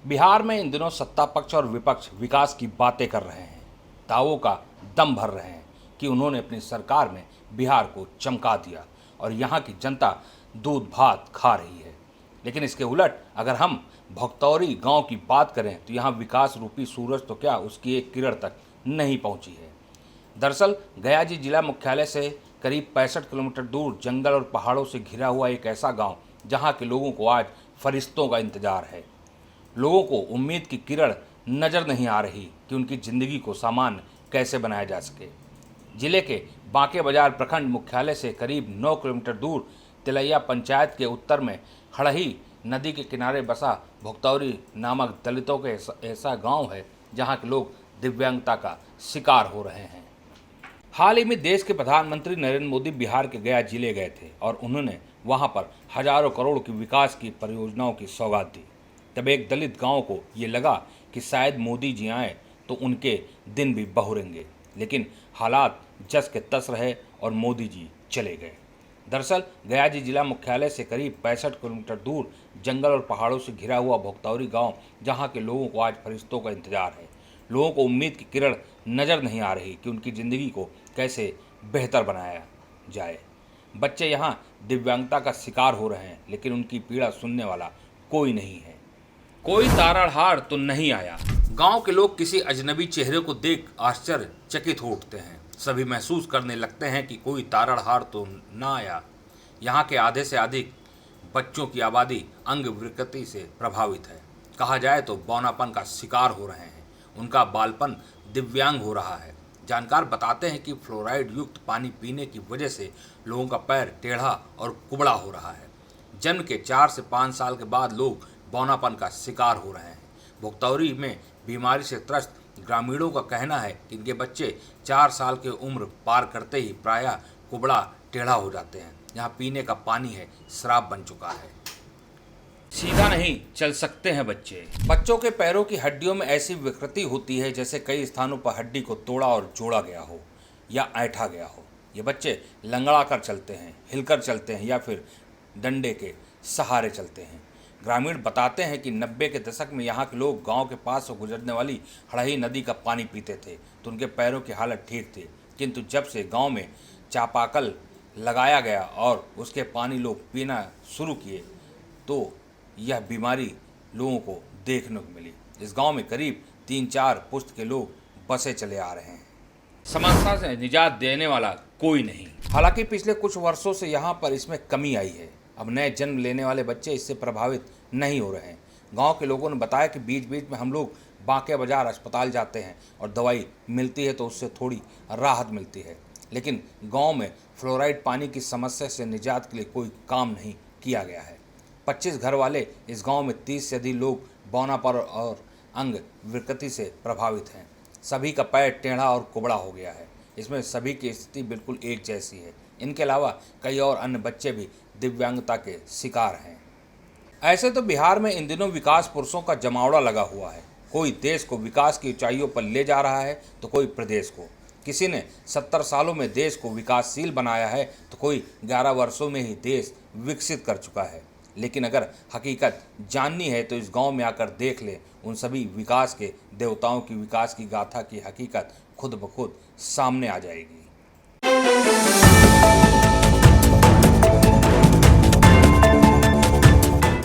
बिहार में इन दिनों सत्ता पक्ष और विपक्ष विकास की बातें कर रहे हैं, दावों का दम भर रहे हैं कि उन्होंने अपनी सरकार में बिहार को चमका दिया और यहाँ की जनता दूध भात खा रही है। लेकिन इसके उलट अगर हम भगतौरी गांव की बात करें तो यहाँ विकास रूपी सूरज तो क्या उसकी एक किरण तक नहीं पहुँची है। दरअसल गया जिला मुख्यालय से करीब 65 किलोमीटर दूर जंगल और पहाड़ों से घिरा हुआ एक ऐसा गांव जहां के लोगों को आज फरिश्तों का इंतजार है। लोगों को उम्मीद की किरण नज़र नहीं आ रही कि उनकी ज़िंदगी को सामान्य कैसे बनाया जा सके। जिले के बांके बाजार प्रखंड मुख्यालय से करीब 9 किलोमीटर दूर तिलैया पंचायत के उत्तर में हड़ही नदी के किनारे बसा भगतौरी नामक दलितों के ऐसा गांव है जहां के लोग दिव्यांगता का शिकार हो रहे हैं। हाल ही में देश के प्रधानमंत्री नरेंद्र मोदी बिहार के गया जिले गए थे और उन्होंने वहां पर हजारों करोड़ की विकास की परियोजनाओं की सौगात दी। तब एक दलित गांव को ये लगा कि शायद मोदी जी आए तो उनके दिन भी बहुरेंगे, लेकिन हालात जस के तस रहे और मोदी जी चले गए। दरअसल गया जिला मुख्यालय से करीब 65 किलोमीटर दूर जंगल और पहाड़ों से घिरा हुआ भगतौरी गांव जहां के लोगों को आज फरिश्तों का इंतजार है। लोगों को उम्मीद की किरण नज़र नहीं आ रही कि उनकी ज़िंदगी को कैसे बेहतर बनाया जाए। बच्चे यहाँ दिव्यांगता का शिकार हो रहे हैं, लेकिन उनकी पीड़ा सुनने वाला कोई नहीं है। कोई तारणहार तो नहीं आया। गांव के लोग किसी अजनबी चेहरे को देख आश्चर्यचकित हो उठते हैं। सभी महसूस करने लगते हैं कि कोई तारणहार तो ना आया। यहाँ के आधे से अधिक बच्चों की आबादी अंग विकृति से प्रभावित है। कहा जाए तो बौनापन का शिकार हो रहे हैं। उनका बालपन दिव्यांग हो रहा है। जानकार बताते हैं कि फ्लोराइड युक्त पानी पीने की वजह से लोगों का पैर टेढ़ा और कुबड़ा हो रहा है। जन्म के 4 से 5 साल के बाद लोग बौनापन का शिकार हो रहे हैं। भगतौरी में बीमारी से त्रस्त ग्रामीणों का कहना है कि इनके बच्चे 4 साल की उम्र पार करते ही प्रायः कुबड़ा टेढ़ा हो जाते हैं। यहाँ पीने का पानी है शराब बन चुका है। सीधा नहीं चल सकते हैं बच्चों के पैरों की हड्डियों में ऐसी विकृति होती है जैसे कई स्थानों पर हड्डी को तोड़ा और जोड़ा गया हो या ऐंठा गया हो। ये बच्चे लंगड़ा कर चलते हैं, हिलकर चलते हैं या फिर डंडे के सहारे चलते हैं। ग्रामीण बताते हैं कि 90 के दशक में यहाँ के लोग गांव के पास से गुजरने वाली हड़ही नदी का पानी पीते थे तो उनके पैरों की हालत ठीक थी, किंतु जब से गांव में चापाकल लगाया गया और उसके पानी लोग पीना शुरू किए तो यह बीमारी लोगों को देखने को मिली। इस गांव में करीब 3-4 पुश्त के लोग बसे चले आ रहे हैं। समस्या से निजात देने वाला कोई नहीं। हालांकि पिछले कुछ वर्षों से यहाँ पर इसमें कमी आई है। अब नए जन्म लेने वाले बच्चे इससे प्रभावित नहीं हो रहे हैं। गांव के लोगों ने बताया कि बीच बीच में हम लोग बांके बाजार अस्पताल जाते हैं और दवाई मिलती है तो उससे थोड़ी राहत मिलती है, लेकिन गांव में फ्लोराइड पानी की समस्या से निजात के लिए कोई काम नहीं किया गया है। 25 घर वाले इस गांव में 30 से अधिक लोग बौनापन और अंग विकृति से प्रभावित हैं। सभी का पैर टेढ़ा और कुबड़ा हो गया है। इसमें सभी की स्थिति बिल्कुल एक जैसी है। इनके अलावा कई और अन्य बच्चे भी दिव्यांगता के शिकार हैं। ऐसे तो बिहार में इन दिनों विकास पुरुषों का जमावड़ा लगा हुआ है। कोई देश को विकास की ऊंचाइयों पर ले जा रहा है तो कोई प्रदेश को। किसी ने 70 सालों में देश को विकासशील बनाया है तो कोई 11 वर्षों में ही देश विकसित कर चुका है। लेकिन अगर हकीकत जाननी है तो इस गांव में आकर देख ले, उन सभी विकास के देवताओं की विकास की गाथा की हकीकत खुद ब खुद सामने आ जाएगी।